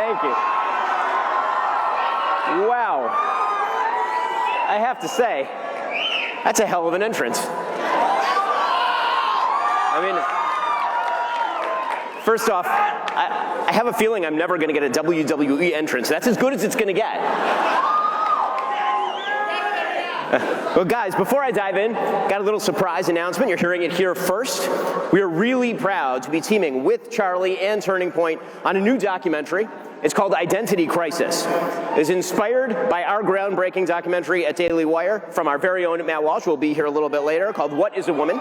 Thank you. Wow. I have to say, that's a hell of an entrance. I mean, first off, I have a feeling I'm never going to get a WWE entrance. That's as good as it's going to get. Well, guys, before I dive in, got a little surprise announcement. You're hearing it here first. We are really proud to be teaming with Charlie and Turning Point on a new documentary. It's called Identity Crisis. It is inspired by our groundbreaking documentary at Daily Wire from our very own Matt Walsh, who will be here a little bit later, called What is a Woman?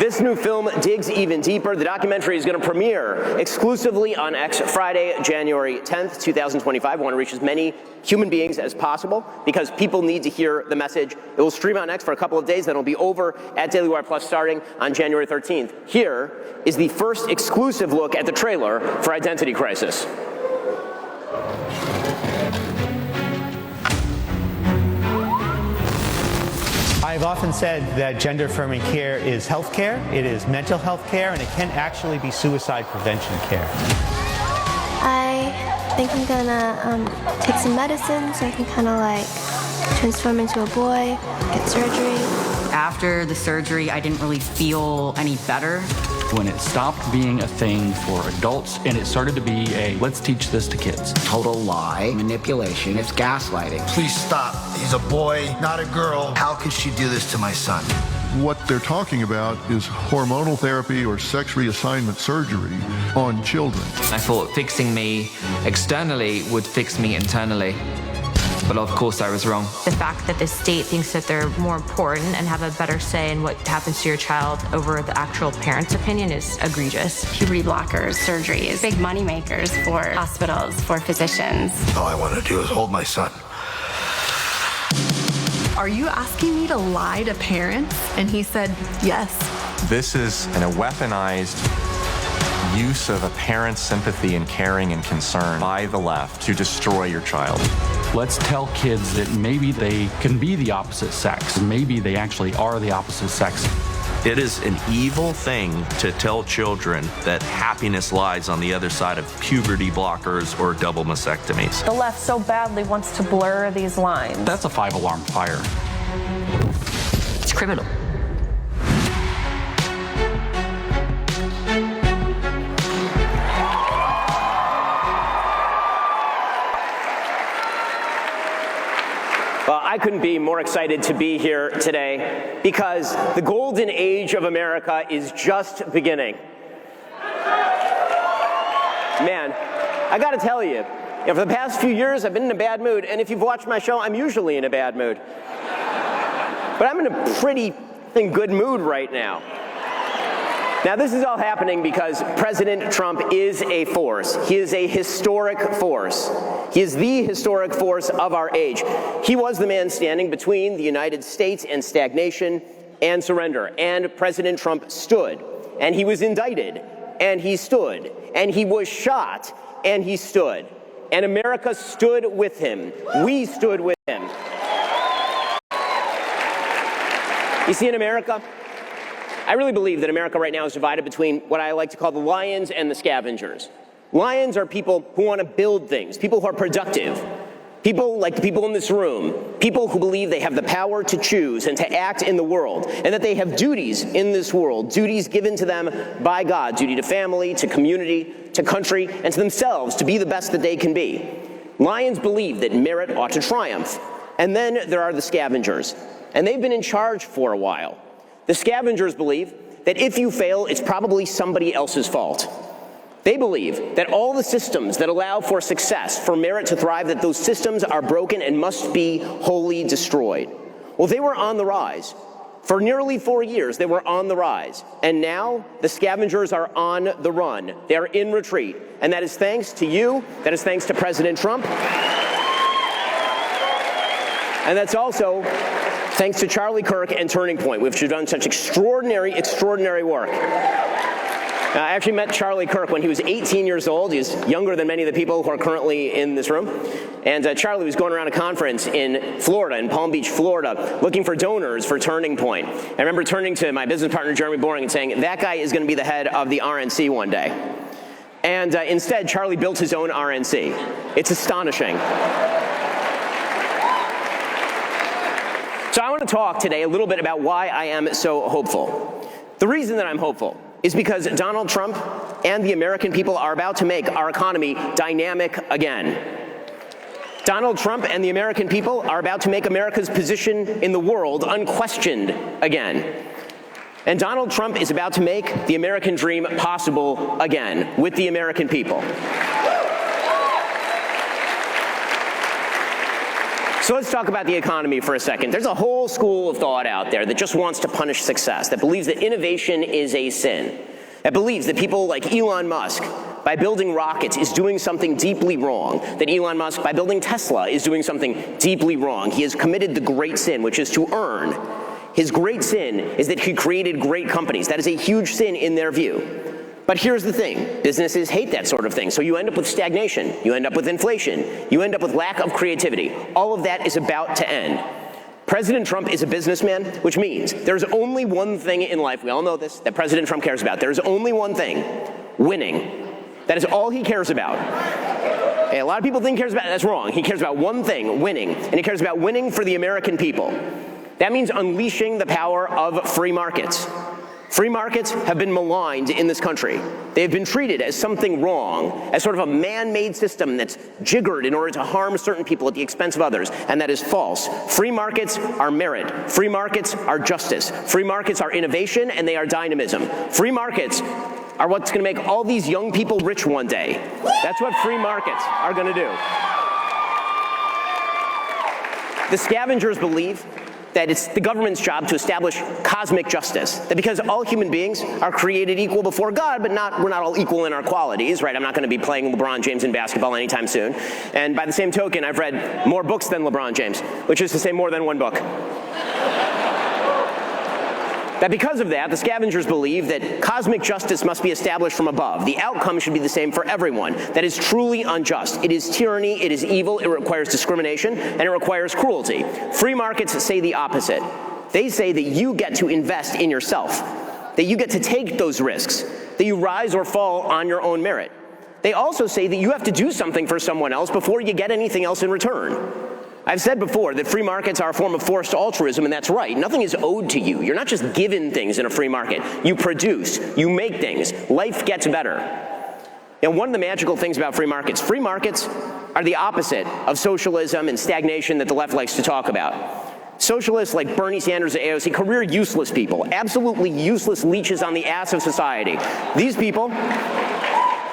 This new film digs even deeper. The documentary is going to premiere exclusively on X Friday, January 10th, 2025. We want to reach as many human beings as possible because people need to hear the message. It will stream on X for a couple of days, then it'll be over at Daily Wire Plus starting on January 13th. Here is the first exclusive look at the trailer for Identity Crisis. I've often said that gender-affirming care is health care, it is mental health care, and it can actually be suicide prevention care. I think I'm gonna take some medicine so I can kind of like transform into a boy, get surgery. After the surgery, I didn't really feel any better. When it stopped being a thing for adults and it started to be a, let's teach this to kids. Total lie, manipulation, it's gaslighting. Please stop. He's a boy, not a girl. How could she do this to my son? What they're talking about is hormonal therapy or sex reassignment surgery on children. I thought fixing me externally would fix me internally. But of course I was wrong. The fact that the state thinks that they're more important and have a better say in what happens to your child over the actual parent's opinion is egregious. Puberty blockers, surgeries, big money makers for hospitals, for physicians. All I want to do is hold my son. Are you asking me to lie to parents? And he said, yes. This is a weaponized use of a parent's sympathy and caring and concern by the left to destroy your child. Let's tell kids that maybe they can be the opposite sex. Maybe they actually are the opposite sex. It is an evil thing to tell children that happiness lies on the other side of puberty blockers or double mastectomies. The left so badly wants to blur these lines. That's a 5-alarm fire. It's criminal. Well, I couldn't be more excited to be here today because the golden age of America is just beginning. Man, I gotta tell you, for the past few years I've been in a bad mood, and if you've watched my show, I'm usually in a bad mood. But I'm in a pretty good mood right now. Now, this is all happening because President Trump is a force. He is a historic force. He is the historic force of our age. He was the man standing between the United States and stagnation and surrender. And President Trump stood. And he was indicted. And he stood. And he was shot. And he stood. And America stood with him. We stood with him. You see, in America, I really believe that America right now is divided between what I like to call the lions and the scavengers. Lions are people who want to build things, people who are productive, people like the people in this room, people who believe they have the power to choose and to act in the world, and that they have duties in this world, duties given to them by God, duty to family, to community, to country, and to themselves to be the best that they can be. Lions believe that merit ought to triumph. And then there are the scavengers, and they've been in charge for a while. The scavengers believe that if you fail, it's probably somebody else's fault. They believe that all the systems that allow for success, for merit to thrive, that those systems are broken and must be wholly destroyed. Well, they were on the rise. For nearly 4 years, they were on the rise. And now the scavengers are on the run. They're in retreat. And that is thanks to you. That is thanks to President Trump. And that's also thanks to Charlie Kirk and Turning Point, which have done such extraordinary work. I actually met Charlie Kirk when he was 18 years old. He's younger than many of the people who are currently in this room. And Charlie was going around a conference in Florida, in Palm Beach, Florida, looking for donors for Turning Point. I remember turning to my business partner, Jeremy Boring, and saying, that guy is going to be the head of the RNC one day. And instead, Charlie built his own RNC. It's astonishing. So I want to talk today a little bit about why I am so hopeful. The reason that I'm hopeful is because Donald Trump and the American people are about to make our economy dynamic again. Donald Trump and the American people are about to make America's position in the world unquestioned again. And Donald Trump is about to make the American dream possible again with the American people. So let's talk about the economy for a second. There's a whole school of thought out there that just wants to punish success, that believes that innovation is a sin, that believes that people like Elon Musk, by building rockets, is doing something deeply wrong, that Elon Musk, by building Tesla, is doing something deeply wrong. He has committed the great sin, which is to earn. His great sin is that he created great companies. That is a huge sin in their view. But here's the thing. Businesses hate that sort of thing. So you end up with stagnation. You end up with inflation. You end up with lack of creativity. All of that is about to end. President Trump is a businessman, which means there's only one thing in life, we all know this, that President Trump cares about. There's only one thing, winning. That is all he cares about. Okay, a lot of people think he cares about, that's wrong. He cares about one thing, winning. And he cares about winning for the American people. That means unleashing the power of free markets. Free markets have been maligned in this country. They have been treated as something wrong, as sort of a man-made system that's jiggered in order to harm certain people at the expense of others, and that is false. Free markets are merit. Free markets are justice. Free markets are innovation, and they are dynamism. Free markets are what's going to make all these young people rich one day. That's what free markets are going to do. The Scavengers believe that it's the government's job to establish cosmic justice, that because all human beings are created equal before God, but we're not all equal in our qualities, right? I'm not going to be playing LeBron James in basketball anytime soon. And by the same token, I've read more books than LeBron James, which is to say more than one book. That because of that, the Scavengers believe that cosmic justice must be established from above. The outcome should be the same for everyone. That is truly unjust. It is tyranny, it is evil, it requires discrimination, and it requires cruelty. Free markets say the opposite. They say that you get to invest in yourself, that you get to take those risks, that you rise or fall on your own merit. They also say that you have to do something for someone else before you get anything else in return. I've said before that free markets are a form of forced altruism, and that's right. Nothing is owed to you. You're not just given things in a free market. You produce. You make things. Life gets better. And one of the magical things about free markets are the opposite of socialism and stagnation that the left likes to talk about. Socialists like Bernie Sanders and AOC, career useless people, absolutely useless leeches on the ass of society. These people,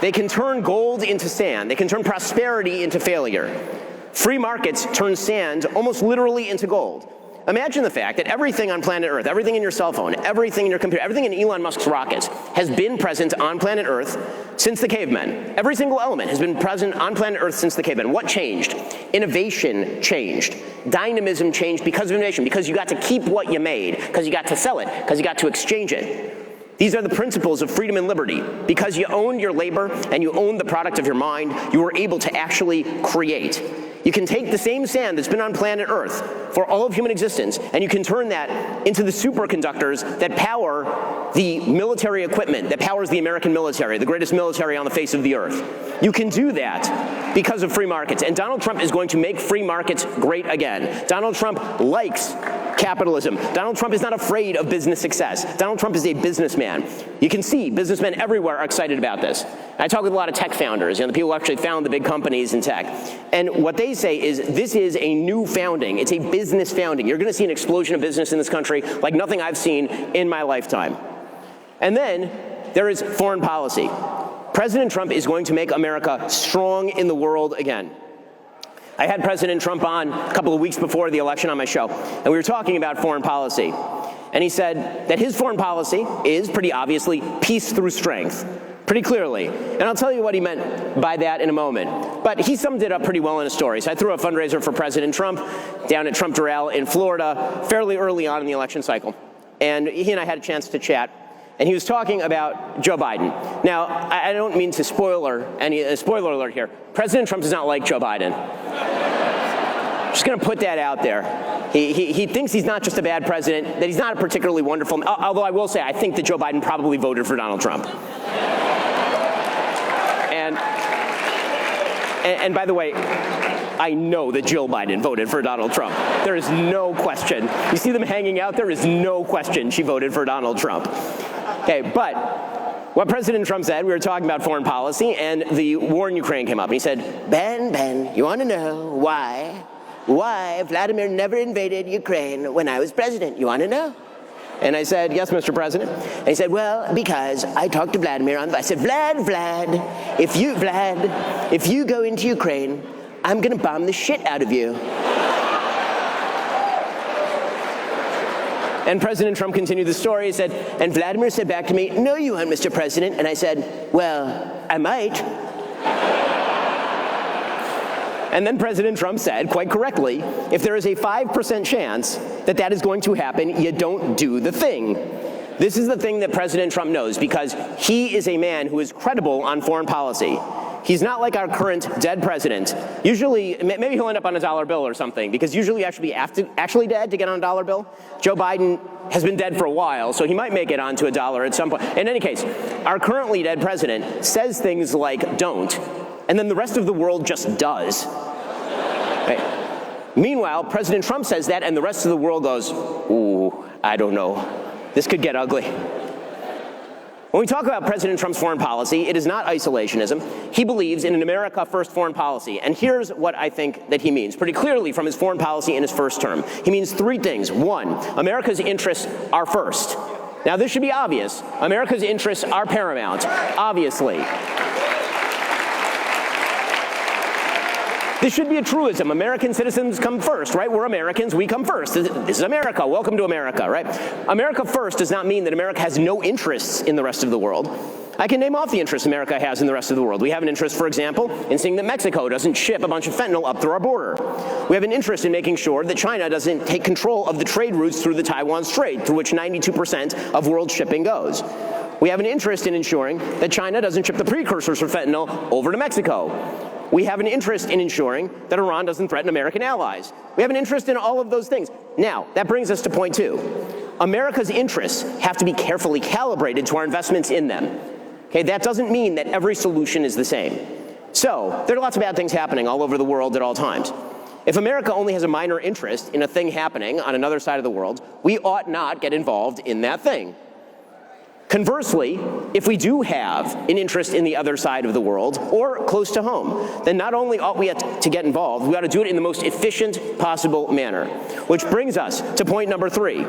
they can turn gold into sand. They can turn prosperity into failure. Free markets turn sand almost literally into gold. Imagine the fact that everything on planet Earth, everything in your cell phone, everything in your computer, everything in Elon Musk's rockets has been present on planet Earth since the cavemen. Every single element has been present on planet Earth since the cavemen. What changed? Innovation changed. Dynamism changed because of innovation, because you got to keep what you made, because you got to sell it, because you got to exchange it. These are the principles of freedom and liberty. Because you owned your labor and you owned the product of your mind, you were able to actually create. You can take the same sand that's been on planet Earth for all of human existence, and you can turn that into the superconductors that power the military equipment, that powers the American military, the greatest military on the face of the earth. You can do that because of free markets, and Donald Trump is going to make free markets great again. Donald Trump likes capitalism. Donald Trump is not afraid of business success. Donald Trump is a businessman. You can see businessmen everywhere are excited about this. I talk with a lot of tech founders, the people who actually found the big companies in tech. And what they say is this is a new founding. It's a business founding. You're going to see an explosion of business in this country like nothing I've seen in my lifetime. And then there is foreign policy. President Trump is going to make America strong in the world again. I had President Trump on a couple of weeks before the election on my show, and we were talking about foreign policy. And he said that his foreign policy is pretty obviously peace through strength, pretty clearly. And I'll tell you what he meant by that in a moment. But he summed it up pretty well in a story. So I threw a fundraiser for President Trump down at Trump Doral in Florida fairly early on in the election cycle. And he and I had a chance to chat. And he was talking about Joe Biden. Now, I don't mean to spoiler alert here. President Trump does not like Joe Biden. Just going to put that out there. He thinks he's not just a bad president, that he's not a particularly wonderful, although I will say I think that Joe Biden probably voted for Donald Trump. And by the way, I know that Jill Biden voted for Donald Trump. There is no question. You see them hanging out, there is no question she voted for Donald Trump. Okay, but what President Trump said, we were talking about foreign policy, and the war in Ukraine came up. And he said, Ben, you want to know why Vladimir never invaded Ukraine when I was president? You want to know? And I said, yes, Mr. President. And he said, well, because I talked to Vladimir I said, Vlad, if you go into Ukraine, I'm going to bomb the shit out of you. And President Trump continued the story. He said, and Vladimir said back to me, no, you won't, Mr. President. And I said, well, I might. And then President Trump said, quite correctly, if there is a 5% chance that that is going to happen, you don't do the thing. This is the thing that President Trump knows, because he is a man who is credible on foreign policy. He's not like our current dead president. Usually, maybe he'll end up on a dollar bill or something, because usually you have to be actually dead to get on a dollar bill. Joe Biden has been dead for a while, so he might make it onto a dollar at some point. In any case, our currently dead president says things like don't, and then the rest of the world just does. Right. Meanwhile, President Trump says that, and the rest of the world goes, ooh, I don't know. This could get ugly. When we talk about President Trump's foreign policy, it is not isolationism. He believes in an America-first foreign policy. And here's what I think that he means, pretty clearly from his foreign policy in his first term. He means three things. One, America's interests are first. Now, this should be obvious. America's interests are paramount, obviously. This should be a truism. American citizens come first, right? We're Americans, we come first. This is America, welcome to America, right? America first does not mean that America has no interests in the rest of the world. I can name off the interests America has in the rest of the world. We have an interest, for example, in seeing that Mexico doesn't ship a bunch of fentanyl up through our border. We have an interest in making sure that China doesn't take control of the trade routes through the Taiwan Strait, through which 92% of world shipping goes. We have an interest in ensuring that China doesn't ship the precursors for fentanyl over to Mexico. We have an interest in ensuring that Iran doesn't threaten American allies. We have an interest in all of those things. Now, that brings us to point two. America's interests have to be carefully calibrated to our investments in them. Okay, that doesn't mean that every solution is the same. So, there are lots of bad things happening all over the world at all times. If America only has a minor interest in a thing happening on another side of the world, we ought not get involved in that thing. Conversely, if we do have an interest in the other side of the world, or close to home, then not only ought we to get involved, we ought to do it in the most efficient possible manner. Which brings us to point number three.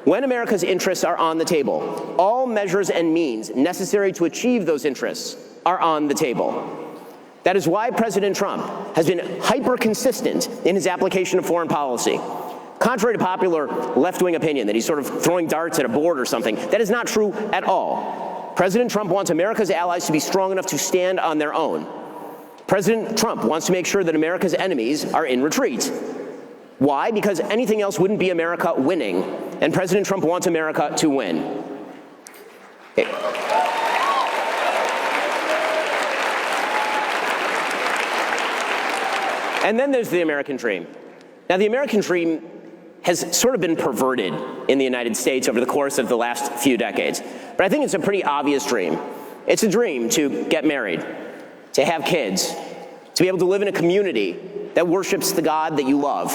When America's interests are on the table, all measures and means necessary to achieve those interests are on the table. That is why President Trump has been hyper-consistent in his application of foreign policy. Contrary to popular left-wing opinion that he's sort of throwing darts at a board or something, that is not true at all. President Trump wants America's allies to be strong enough to stand on their own. President Trump wants to make sure that America's enemies are in retreat. Why? Because anything else wouldn't be America winning, and President Trump wants America to win. Okay. And then there's the American dream. Now, the American dream has sort of been perverted in the United States over the course of the last few decades. But I think it's a pretty obvious dream. It's a dream to get married, to have kids, to be able to live in a community that worships the God that you love,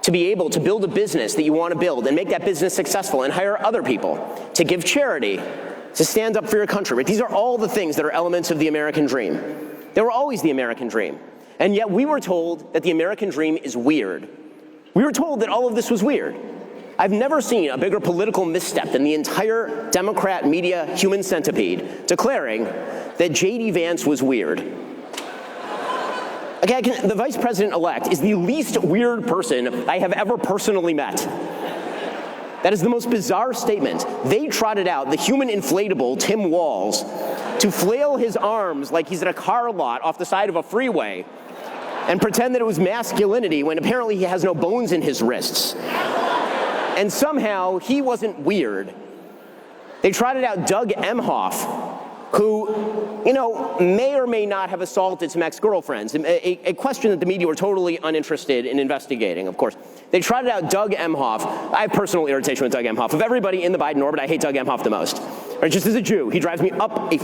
to be able to build a business that you want to build and make that business successful and hire other people, to give charity, to stand up for your country. These are all the things that are elements of the American dream. They were always the American dream. And yet we were told that the American dream is weird. We were told that all of this was weird. I've never seen a bigger political misstep than the entire Democrat media human centipede declaring that J.D. Vance was weird. Okay, the vice president-elect is the least weird person I have ever personally met. That is the most bizarre statement. They trotted out the human inflatable Tim Walz to flail his arms like he's at a car lot off the side of a freeway and pretend that it was masculinity when apparently he has no bones in his wrists. And somehow he wasn't weird. They trotted out Doug Emhoff, who, may or may not have assaulted some ex-girlfriends, a question that the media were totally uninterested in investigating, of course. They trotted out Doug Emhoff. I have personal irritation with Doug Emhoff. Of everybody in the Biden orbit, I hate Doug Emhoff the most. Right, just as a Jew, he drives me up a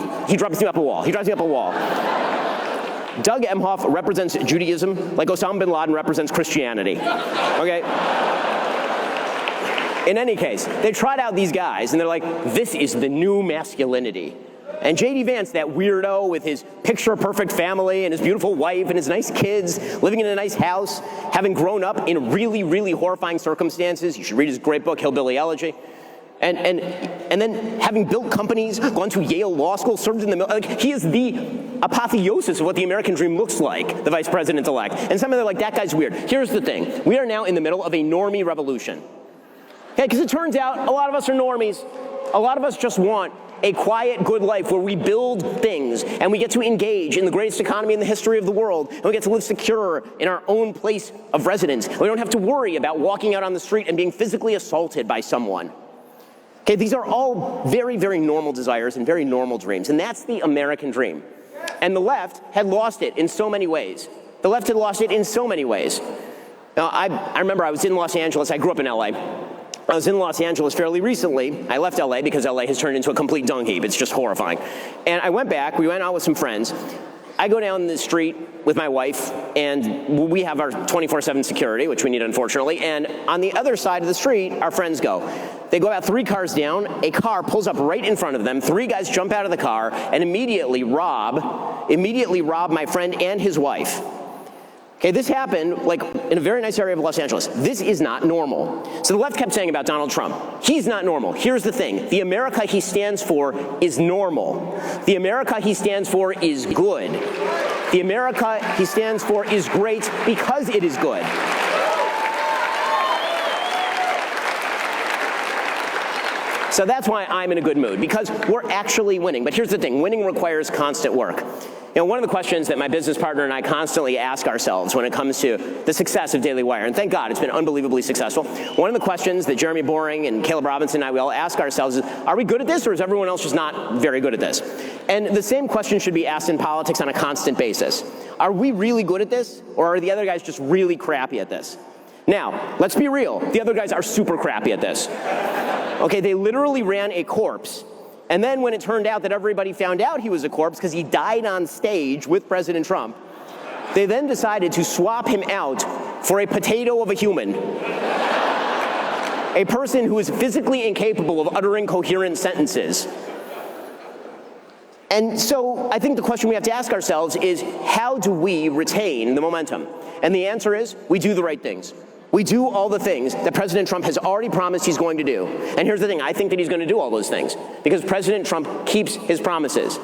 wall. He drives me up a wall. Doug Emhoff represents Judaism like Osama bin Laden represents Christianity, okay? In any case, they tried out these guys, and they're like, this is the new masculinity. And J.D. Vance, that weirdo with his picture-perfect family and his beautiful wife and his nice kids, living in a nice house, having grown up in really, really horrifying circumstances. You should read his great book, Hillbilly Elegy. And then having built companies, gone to Yale Law School, served in the military. Like, he is the apotheosis of what the American dream looks like, the vice president-elect. And some of them are like, that guy's weird. Here's the thing. We are now in the middle of a normie revolution. Okay, because it turns out a lot of us are normies. A lot of us just want a quiet, good life where we build things and we get to engage in the greatest economy in the history of the world, and we get to live secure in our own place of residence. We don't have to worry about walking out on the street and being physically assaulted by someone. Okay, these are all very, very normal desires and very normal dreams, and that's the American dream. And the left had lost it in so many ways. The left had lost it in so many ways. Now, I remember I was in Los Angeles. I grew up in LA. I was in Los Angeles fairly recently. I left LA because LA has turned into a complete dung heap. It's just horrifying. And I went back. We went out with some friends. I go down the street with my wife, and we have our 24/7 security, which we need, unfortunately. And on the other side of the street, our friends go. They go about 3 cars down. A car pulls up right in front of them. 3 guys jump out of the car and immediately rob my friend and his wife. Okay, this happened like in a very nice area of Los Angeles. This is not normal. So the left kept saying about Donald Trump, he's not normal. Here's the thing, the America he stands for is normal. The America he stands for is good. The America he stands for is great because it is good. So that's why I'm in a good mood, because we're actually winning. But here's the thing, winning requires constant work. You know, one of the questions that my business partner and I constantly ask ourselves when it comes to the success of Daily Wire, and thank God it's been unbelievably successful, one of the questions that Jeremy Boring and Caleb Robinson and I, we all ask ourselves is, are we good at this, or is everyone else just not very good at this? And the same question should be asked in politics on a constant basis. Are we really good at this, or are the other guys just really crappy at this? Now, let's be real. The other guys are super crappy at this. Okay, they literally ran a corpse. And then when it turned out that everybody found out he was a corpse because he died on stage with President Trump, they then decided to swap him out for a potato of a human. A person who is physically incapable of uttering coherent sentences. And so I think the question we have to ask ourselves is, how do we retain the momentum? And the answer is, we do the right things. We do all the things that President Trump has already promised he's going to do. And here's the thing, I think that he's going to do all those things because President Trump keeps his promises.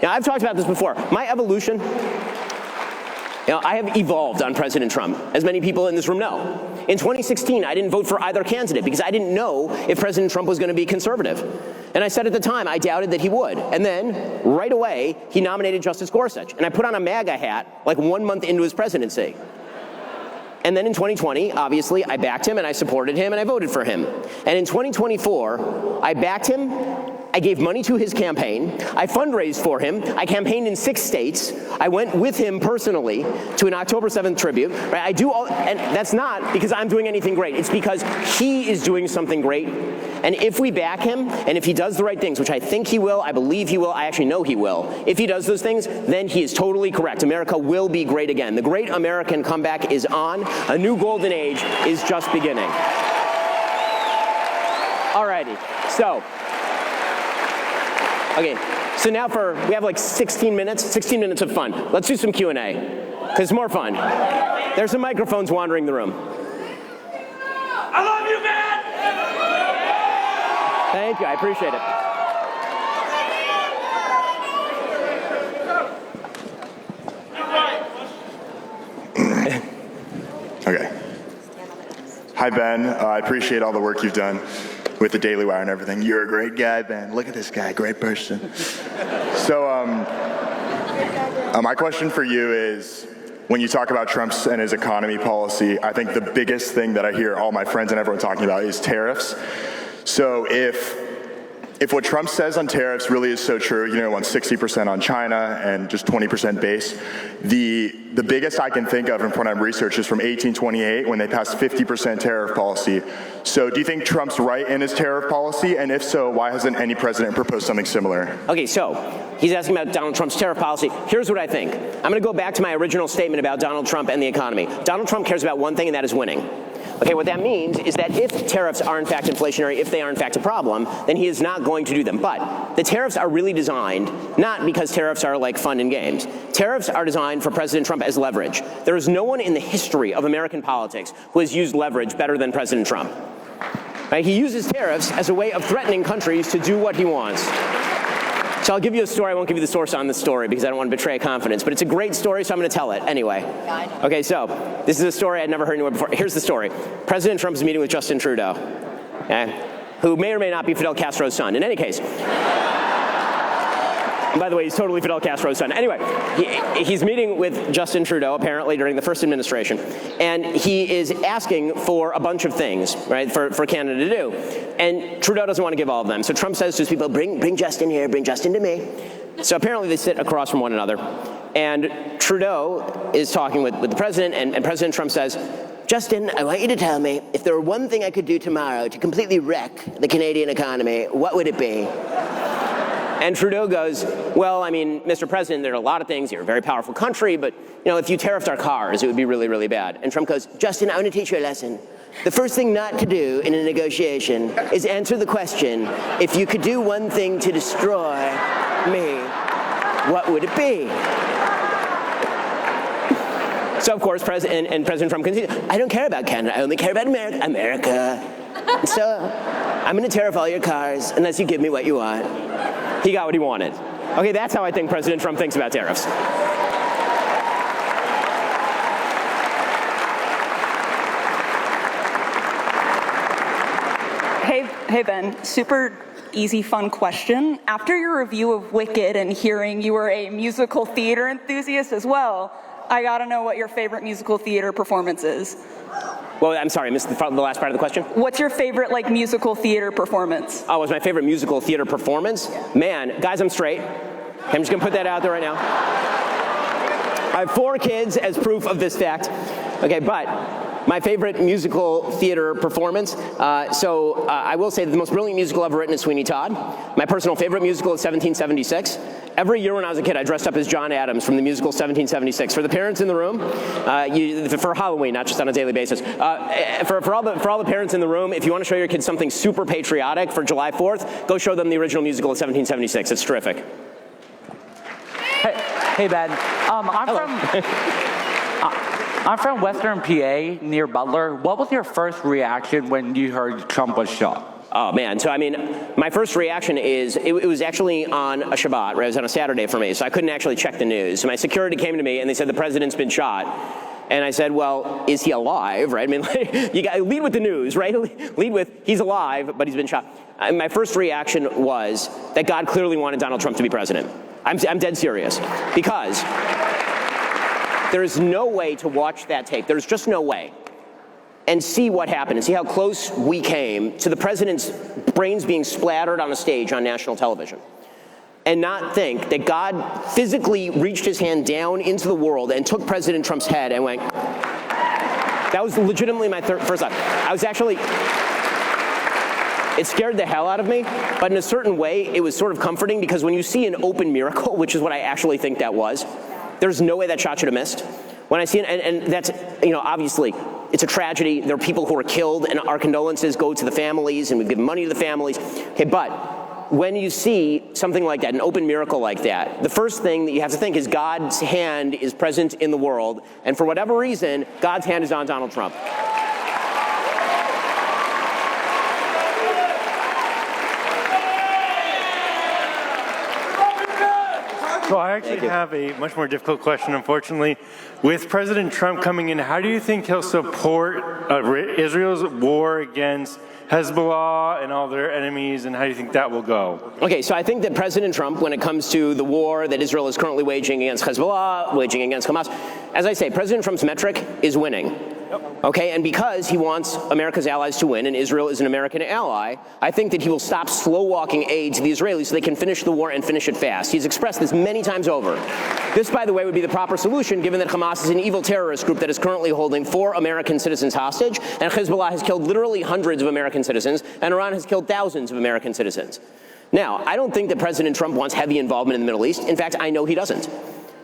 Now, I've talked about this before. My evolution, I have evolved on President Trump, as many people in this room know. In 2016, I didn't vote for either candidate because I didn't know if President Trump was going to be conservative. And I said at the time, I doubted that he would. And then, right away, he nominated Justice Gorsuch. And I put on a MAGA hat like 1 month into his presidency. And then in 2020, obviously, I backed him and I supported him and I voted for him. And in 2024, I backed him, I gave money to his campaign, I fundraised for him, I campaigned in 6 states, I went with him personally to an October 7th tribute. Right? I do all, and that's not because I'm doing anything great, it's because he is doing something great. And if we back him, and if he does the right things, which I think he will, I believe he will, I actually know he will, if he does those things, then he is totally correct. America will be great again. The great American comeback is on. A new golden age is just beginning. Alrighty, so, okay, so now we have like 16 minutes of fun. Let's do some Q&A, because it's more fun. There's some microphones wandering the room. I love you, man! Thank you, I appreciate it. Okay. Hi, Ben. I appreciate all the work you've done with the Daily Wire and everything. You're a great guy, Ben. Look at this guy, great person. So, my question for you is, when you talk about Trump's and his economy policy, I think the biggest thing that I hear all my friends and everyone talking about is tariffs. So if if what Trump says on tariffs really is so true, he wants 60% on China and just 20% base, the biggest I can think of from what I'm researched is from 1828 when they passed 50% tariff policy. So do you think Trump's right in his tariff policy? And if so, why hasn't any president proposed something similar? Okay, so he's asking about Donald Trump's tariff policy. Here's what I think. I'm going to go back to my original statement about Donald Trump and the economy. Donald Trump cares about one thing, and that is winning. Okay, what that means is that if tariffs are in fact inflationary, if they are in fact a problem, then he is not going to do them. But the tariffs are really designed not because tariffs are like fun and games. Tariffs are designed for President Trump as leverage. There is no one in the history of American politics who has used leverage better than President Trump. Right? He uses tariffs as a way of threatening countries to do what he wants. So I'll give you a story. I won't give you the source on the story because I don't want to betray confidence, but it's a great story, so I'm going to tell it anyway. Okay, so this is a story I'd never heard anywhere before. Here's the story. President Trump is meeting with Justin Trudeau, okay, who may or may not be Fidel Castro's son. In any case, and by the way, he's totally Fidel Castro's son. Anyway, he's meeting with Justin Trudeau, apparently, during the first administration, and he is asking for a bunch of things, right, for Canada to do. And Trudeau doesn't want to give all of them. So Trump says to his people, bring Justin here, bring Justin to me. So apparently they sit across from one another. And Trudeau is talking with the president, and President Trump says, Justin, I want you to tell me, if there were one thing I could do tomorrow to completely wreck the Canadian economy, what would it be? And Trudeau goes, well, I mean, Mr. President, there are a lot of things. You're a very powerful country, but if you tariffed our cars, it would be really, really bad. And Trump goes, Justin, I want to teach you a lesson. The first thing not to do in a negotiation is answer the question, if you could do one thing to destroy me, what would it be? So, of course, President Trump continues, I don't care about Canada. I only care about America. So I'm going to tariff all your cars unless you give me what you want. He got what he wanted. Okay, that's how I think President Trump thinks about tariffs. Hey Ben, super easy, fun question. After your review of Wicked and hearing you were a musical theater enthusiast as well, I gotta know what your favorite musical theater performance is. Well, I'm sorry, I missed the last part of the question. What's your favorite musical theater performance? Oh, what's my favorite musical theater performance? Man, guys, I'm straight. I'm just gonna put that out there right now. I have 4 kids as proof of this fact. Okay, but my favorite musical theater performance, I will say that the most brilliant musical ever written is Sweeney Todd. My personal favorite musical is 1776. Every year when I was a kid, I dressed up as John Adams from the musical 1776. For the parents in the room, for Halloween, not just on a daily basis. For all the parents in the room, if you want to show your kids something super patriotic for July 4th, go show them the original musical of 1776. It's terrific. Hey Ben, I'm from Western PA near Butler. What was your first reaction when you heard Trump was shot? Oh man, so I mean, my first reaction is, it was actually on a Shabbat, right? It was on a Saturday for me, so I couldn't actually check the news. So my security came to me and they said the president's been shot. And I said, well, is he alive, right? I mean, you got to lead with the news, right? Lead with, he's alive, but he's been shot. And my first reaction was that God clearly wanted Donald Trump to be president. I'm dead serious, because there is no way to watch that tape. There's just no way. And see what happened, and see how close we came to the president's brains being splattered on a stage on national television. And not think that God physically reached his hand down into the world and took President Trump's head and went. That was legitimately my first thought. I was actually, it scared the hell out of me, but in a certain way, it was sort of comforting, because when you see an open miracle, which is what I actually think that was, there's no way that shot should have missed. When I see it, and that's, obviously, it's a tragedy. There are people who are killed, and our condolences go to the families, and we've given money to the families. Okay, but when you see something like that, an open miracle like that, the first thing that you have to think is God's hand is present in the world, and for whatever reason, God's hand is on Donald Trump. So I actually have a much more difficult question, unfortunately. With President Trump coming in, how do you think he'll support Israel's war against Hezbollah and all their enemies, and how do you think that will go? Okay, so I think that President Trump, when it comes to the war that Israel is currently waging against Hezbollah, waging against Hamas, as I say, President Trump's metric is winning. Okay, and because he wants America's allies to win and Israel is an American ally, I think that he will stop slow-walking aid to the Israelis so they can finish the war and finish it fast. He's expressed this many times over. This, by the way, would be the proper solution given that Hamas is an evil terrorist group that is currently holding 4 American citizens hostage, and Hezbollah has killed literally hundreds of American citizens, and Iran has killed thousands of American citizens. Now, I don't think that President Trump wants heavy involvement in the Middle East. In fact, I know he doesn't.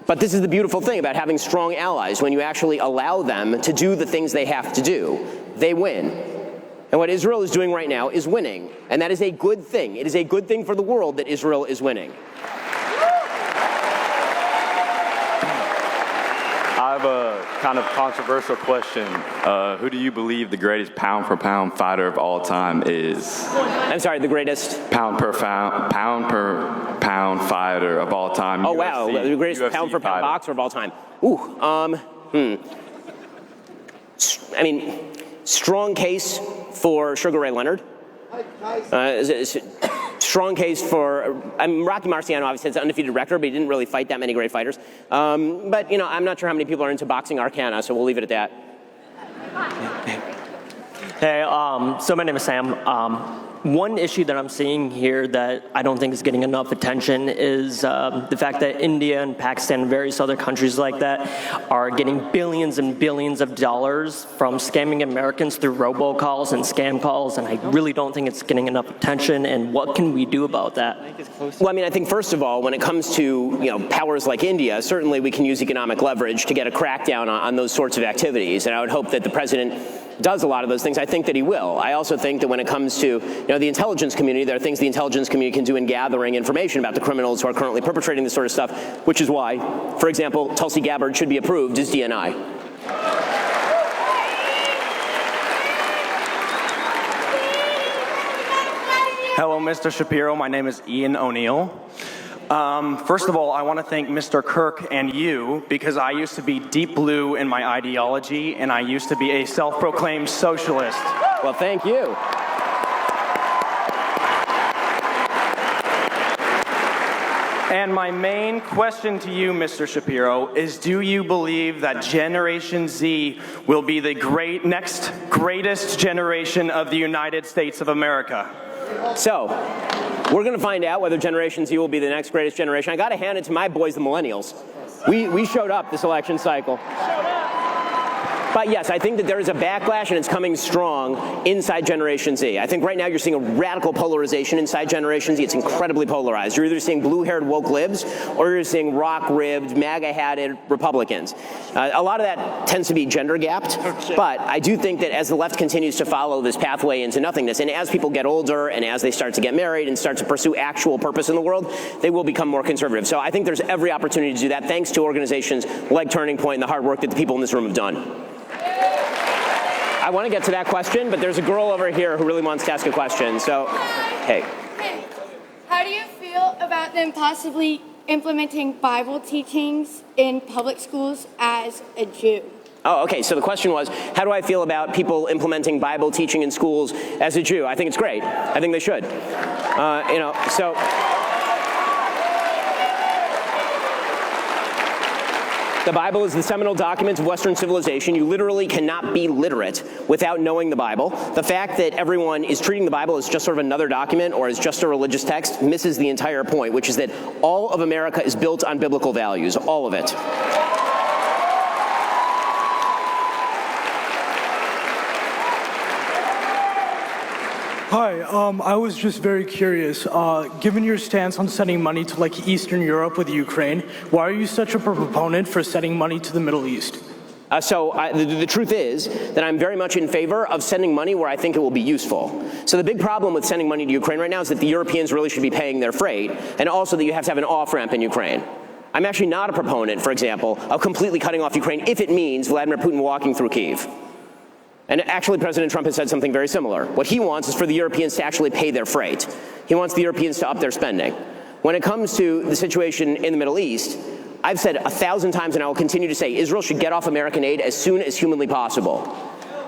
But this is the beautiful thing about having strong allies. When you actually allow them to do the things they have to do, they win. And what Israel is doing right now is winning. And that is a good thing. It is a good thing for the world that Israel is winning. I have a kind of controversial question. Who do you believe the greatest pound-for-pound fighter of all time is? I'm sorry, the greatest? Pound-per-pound fighter of all time. Oh, wow, the greatest pound-for-pound boxer of all time. Ooh, I mean, strong case for Sugar Ray Leonard. Strong case for, Rocky Marciano obviously has an undefeated record, but he didn't really fight that many great fighters. But, you know, I'm not sure how many people are into boxing arcana, so we'll leave it at that. Hey, so my name is Sam. One issue that I'm seeing here that I don't think is getting enough attention is the fact that India and Pakistan and various other countries like that are getting billions and billions of dollars from scamming Americans through robocalls and scam calls, and I really don't think it's getting enough attention. And what can we do about that? Well, I mean, I think first of all, when it comes to powers like India, certainly we can use economic leverage to get a crackdown on those sorts of activities, and I would hope that the president does a lot of those things. I think that he will. I also think that when it comes to the intelligence community, there are things the intelligence community can do in gathering information about the criminals who are currently perpetrating this sort of stuff, which is why, for example, Tulsi Gabbard should be approved as DNI. Hello, Mr. Shapiro. My name is Ian O'Neill. First of all, I want to thank Mr. Kirk and you, because I used to be deep blue in my ideology, and I used to be a self-proclaimed socialist. Well, thank you. And my main question to you, Mr. Shapiro, is do you believe that Generation Z will be the next greatest generation of the United States of America? So, we're going to find out whether Generation Z will be the next greatest generation. I got to hand it to my boys, the millennials. We showed up this election cycle. But yes, I think that there is a backlash, and it's coming strong inside Generation Z. I think right now you're seeing a radical polarization inside Generation Z. It's incredibly polarized. You're either seeing blue-haired woke libs, or you're seeing rock-ribbed, MAGA-hatted Republicans. A lot of that tends to be gender-gapped, but I do think that as the left continues to follow this pathway into nothingness, and as people get older, and as they start to get married and start to pursue actual purpose in the world, they will become more conservative. So I think there's every opportunity to do that, thanks to organizations like Turning Point and the hard work that the people in this room have done. I want to get to that question, but there's a girl over here who really wants to ask a question. So, hey. How do you feel about them possibly implementing Bible teachings in public schools as a Jew? Oh, okay. So the question was, how do I feel about people implementing Bible teaching in schools as a Jew? I think it's great. I think they should. So. The Bible is the seminal document of Western civilization. You literally cannot be literate without knowing the Bible. The fact that everyone is treating the Bible as just sort of another document or as just a religious text misses the entire point, which is that all of America is built on biblical values, all of it. Hi, I was just very curious. Given your stance on sending money to Eastern Europe with Ukraine, why are you such a proponent for sending money to the Middle East? The truth is that I'm very much in favor of sending money where I think it will be useful. So the big problem with sending money to Ukraine right now is that the Europeans really should be paying their freight, and also that you have to have an off-ramp in Ukraine. I'm actually not a proponent, for example, of completely cutting off Ukraine if it means Vladimir Putin walking through Kyiv. And actually, President Trump has said something very similar. What he wants is for the Europeans to actually pay their freight. He wants the Europeans to up their spending. When it comes to the situation in the Middle East, I've said 1,000 times, and I will continue to say, Israel should get off American aid as soon as humanly possible.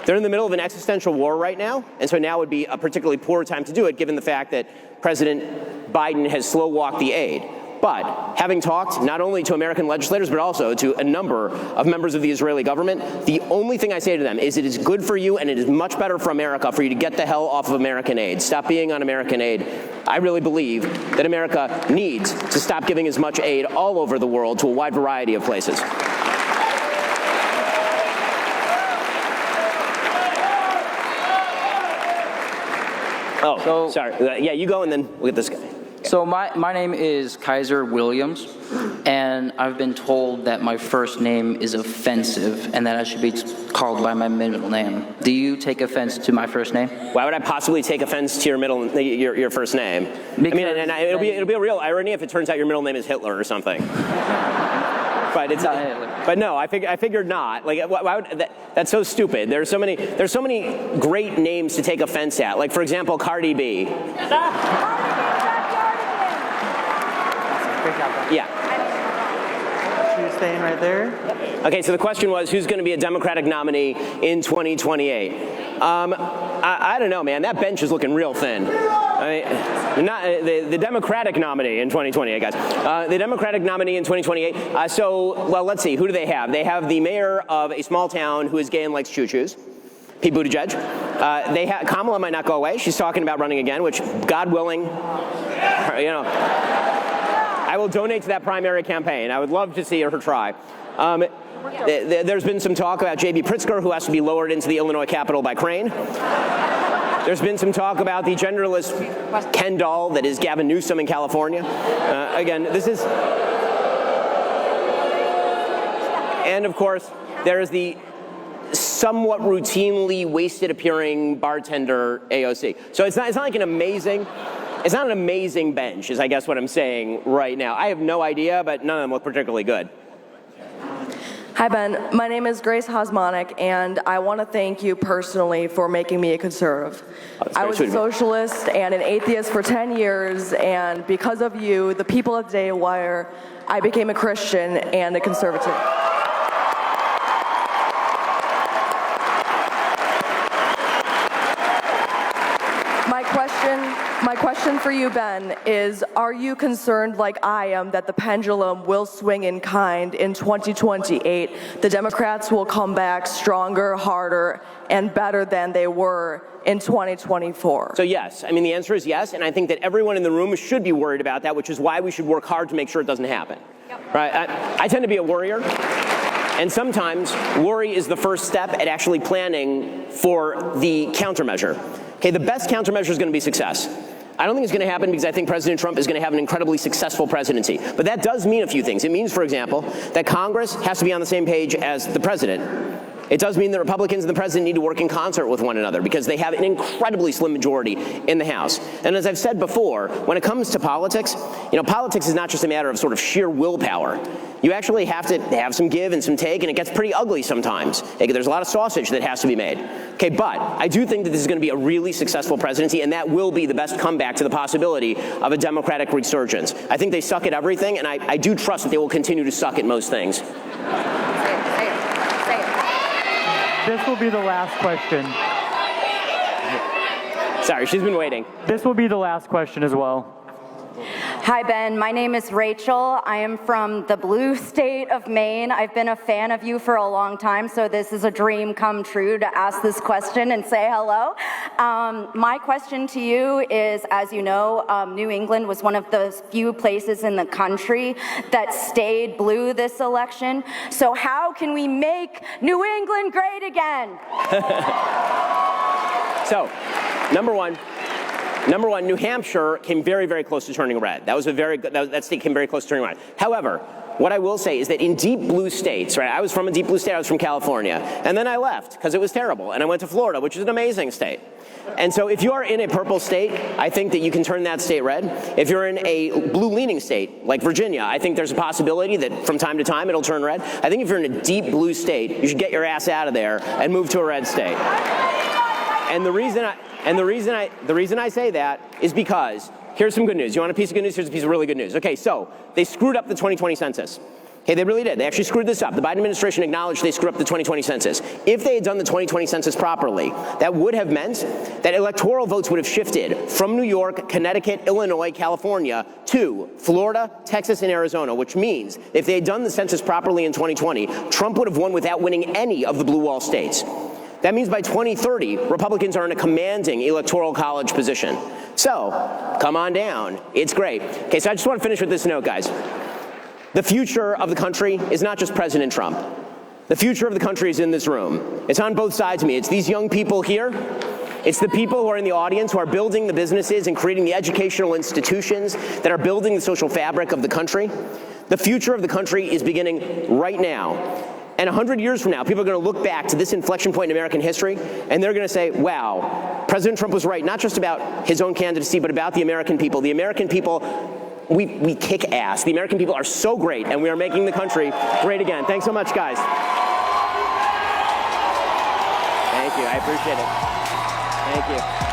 They're in the middle of an existential war right now, and so now would be a particularly poor time to do it, given the fact that President Biden has slow-walked the aid. But having talked not only to American legislators, but also to a number of members of the Israeli government, the only thing I say to them is it is good for you and it is much better for America for you to get the hell off of American aid. Stop being on American aid. I really believe that America needs to stop giving as much aid all over the world to a wide variety of places. Oh, sorry. Yeah, you go and then we'll get this guy. So my name is Kaiser Williams, and I've been told that my first name is offensive and that I should be called by my middle name. Do you take offense to my first name? Why would I possibly take offense to your first name? Because I mean, it'll be a real irony if it turns out your middle name is Hitler or something. But it's but no, I figured not. Like, why would that's so stupid. There's so many great names to take offense at. Like, for example, Cardi B. Yeah. You're staying right there? Okay, so the question was, who's going to be a Democratic nominee in 2028? I don't know, man. That bench is looking real thin. I mean, not the Democratic nominee in 2028, guys. The Democratic nominee in 2028. So, well, let's see. Who do they have? They have the mayor of a small town who is gay and likes choo-choos, Pete Buttigieg. Kamala might not go away. She's talking about running again, which, God willing, you know, I will donate to that primary campaign. I would love to see her try. There's been some talk about J.B. Pritzker, who has to be lowered into the Illinois Capitol by crane. There's been some talk about the genderless Ken doll that is Gavin Newsom in California. Again, this is... And, of course, there is the somewhat routinely wasted-appearing bartender AOC. So it's not like an amazing... It's not an amazing bench, is I guess what I'm saying right now. I have no idea, but none of them look particularly good. Hi, Ben. My name is Grace Hosmonic, and I want to thank you personally for making me a conservative. I was a socialist and an atheist for 10 years, and because of you, the people of Day Wire, I became a Christian and a conservative. My question for you, Ben, is are you concerned like I am that the pendulum will swing in kind in 2028? The Democrats will come back stronger, harder, and better than they were in 2024? So yes, I mean the answer is yes, and I think that everyone in the room should be worried about that, which is why we should work hard to make sure it doesn't happen. Yep. Right? I tend to be a worrier. And sometimes worry is the first step at actually planning for the countermeasure. Okay, the best countermeasure is going to be success. I don't think it's going to happen because I think President Trump is going to have an incredibly successful presidency. But that does mean a few things. It means, for example, that Congress has to be on the same page as the president. It does mean that Republicans and the president need to work in concert with one another because they have an incredibly slim majority in the House. And as I've said before, when it comes to politics, you know, politics is not just a matter of sort of sheer willpower. You actually have to have some give and some take, and it gets pretty ugly sometimes. There's a lot of sausage that has to be made. Okay, but I do think that this is going to be a really successful presidency, and that will be the best comeback to the possibility of a Democratic resurgence. I think they suck at everything, and I do trust that they will continue to suck at most things. This will be the last question. Sorry, she's been waiting. This will be the last question as well. Hi, Ben. My name is Rachel. I am from the blue state of Maine. I've been a fan of you for a long time, so this is a dream come true to ask this question and say hello. My question to you is, as you know, New England was one of the few places in the country that stayed blue this election. So how can we make New England great again? So, number one, New Hampshire came very, very close to turning red. That state came very close to turning red. However, what I will say is that in deep blue states, right, I was from a deep blue state, I was from California, and then I left because it was terrible, and I went to Florida, which is an amazing state. And so if you are in a purple state, I think that you can turn that state red. If you're in a blue-leaning state, like Virginia, I think there's a possibility that from time to time it'll turn red. I think if you're in a deep blue state, you should get your ass out of there and move to a red state. And the reason I say that is because here's some good news. You want a piece of good news? Here's a piece of really good news. Okay, so they screwed up the 2020 census. Okay, they really did. They actually screwed this up. The Biden administration acknowledged they screwed up the 2020 census. If they had done the 2020 census properly, that would have meant that electoral votes would have shifted from New York, Connecticut, Illinois, California to Florida, Texas, and Arizona, which means if they had done the census properly in 2020, Trump would have won without winning any of the blue wall states. That means by 2030, Republicans are in a commanding electoral college position. So, come on down. It's great. Okay, so I just want to finish with this note, guys. The future of the country is not just President Trump. The future of the country is in this room. It's on both sides of me. It's these young people here. It's the people who are in the audience who are building the businesses and creating the educational institutions that are building the social fabric of the country. The future of the country is beginning right now. And 100 years from now, people are going to look back to this inflection point in American history, and they're going to say, wow, President Trump was right, not just about his own candidacy, but about the American people. The American people, we kick ass. The American people are so great, and we are making the country great again. Thanks so much, guys. Thank you. I appreciate it. Thank you.